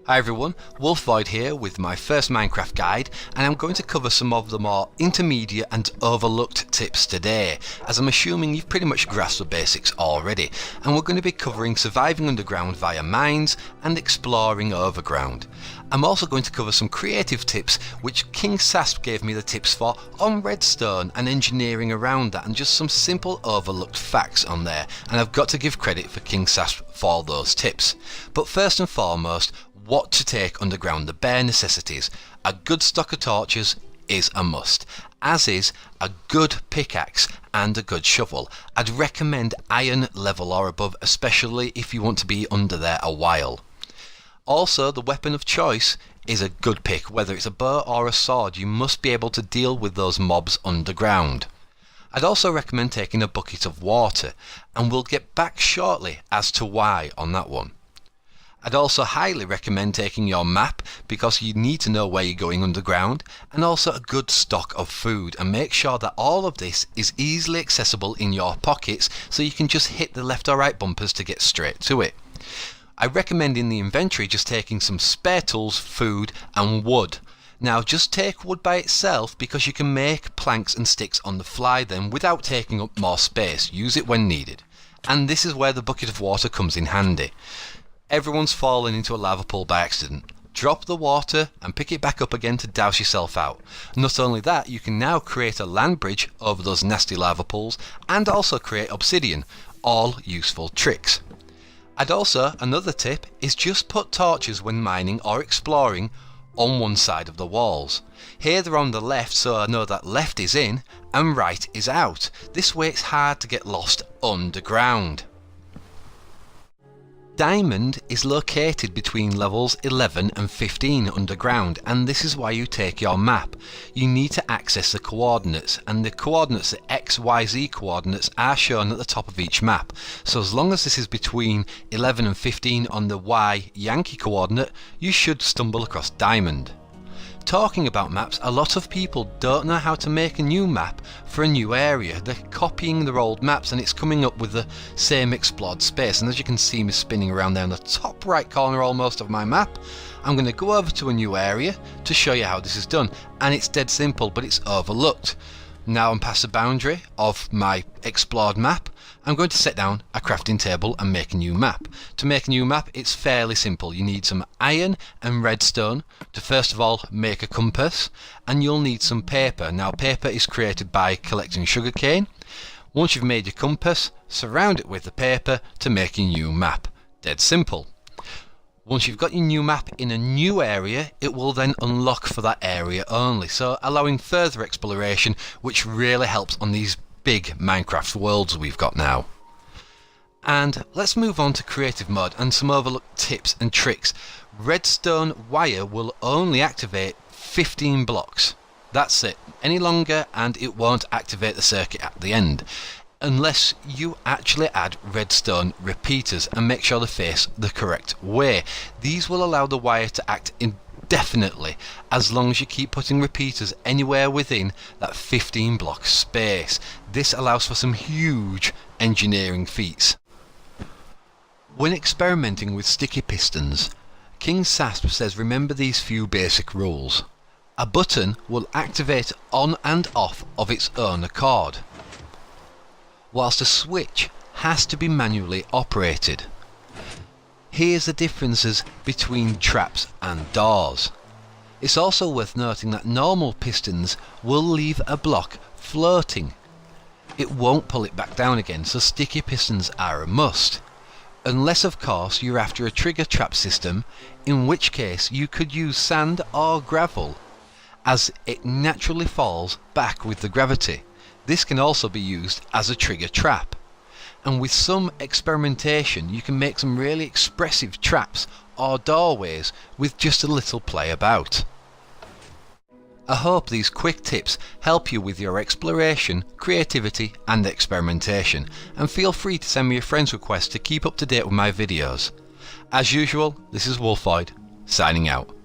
Hi everyone, Wolfvoid here with my first Minecraft guide, and I'm going to cover some of the more intermediate and overlooked tips today, as I'm assuming you've pretty much grasped the basics already, and we're going to be covering surviving underground via mines and exploring overground. I'm also going to cover some creative tips which King Sasp gave me the tips for on redstone and engineering around that, and just some simple overlooked facts on there, and I've got to give credit for King Sasp for those tips. But first and foremost, what to take underground, the bare necessities. A good stock of torches is a must, as is a good pickaxe and a good shovel. I'd recommend iron level or above, especially if you want to be under there a while. Also, the weapon of choice is a good pick, whether it's a bow or a sword. You must be able to deal with those mobs underground. I'd also recommend taking a bucket of water, and we'll get back shortly as to why on that one. I'd also highly recommend taking your map, because you need to know where you're going underground, and also a good stock of food, and make sure that all of this is easily accessible in your pockets so you can just hit the left or right bumpers to get straight to it. I recommend in the inventory just taking some spare tools, food and wood. Now just take wood by itself, because you can make planks and sticks on the fly then without taking up more space. Use it when needed. And this is where the bucket of water comes in handy. Everyone's fallen into a lava pool by accident. Drop the water and pick it back up again to douse yourself out. Not only that, you can now create a land bridge over those nasty lava pools, and also create obsidian. All useful tricks. And also, another tip is just put torches when mining or exploring on one side of the walls. Here they're on the left, so I know that left is in and right is out. This way it's hard to get lost underground. Diamond is located between levels 11 and 15 underground, and this is why you take your map. You need to access the coordinates, and the coordinates, the XYZ coordinates, are shown at the top of each map. So as long as this is between 11 and 15 on the Y Yankee coordinate, you should stumble across Diamond. Talking about maps, a lot of people don't know how to make a new map for a new area. They're copying their old maps and it's coming up with the same explored space, and as you can see me spinning around there in the top right corner almost of my map, I'm going to go over to a new area to show you how this is done, and it's dead simple but it's overlooked. Now I'm past the boundary of my explored map. I'm going to set down a crafting table and make a new map. To make a new map, it's fairly simple. You need some iron and redstone to first of all make a compass, and you'll need some paper. Now paper is created by collecting sugarcane. Once you've made your compass, surround it with the paper to make your new map. Dead simple. Once you've got your new map in a new area, it will then unlock for that area only, so allowing further exploration, which really helps on these big Minecraft worlds we've got now. And let's move on to creative mode and some overlooked tips and tricks. Redstone wire will only activate 15 blocks. That's it. Any longer and it won't activate the circuit at the end, unless you actually add redstone repeaters and make sure they face the correct way. These will allow the wire to act indefinitely as long as you keep putting repeaters anywhere within that 15 block space. This allows for some huge engineering feats. When experimenting with sticky pistons, King Sasp says remember these few basic rules. A button will activate on and off of its own accord, whilst a switch has to be manually operated. Here's the differences between traps and doors. It's also worth noting that normal pistons will leave a block floating. It won't pull it back down again, so sticky pistons are a must. Unless of course you're after a trigger trap system, in which case you could use sand or gravel, as it naturally falls back with the gravity. This can also be used as a trigger trap. And with some experimentation you can make some really expressive traps or doorways with just a little play about. I hope these quick tips help you with your exploration, creativity and experimentation, and feel free to send me a friend's request to keep up to date with my videos. As usual, this is Wolfvoid, signing out.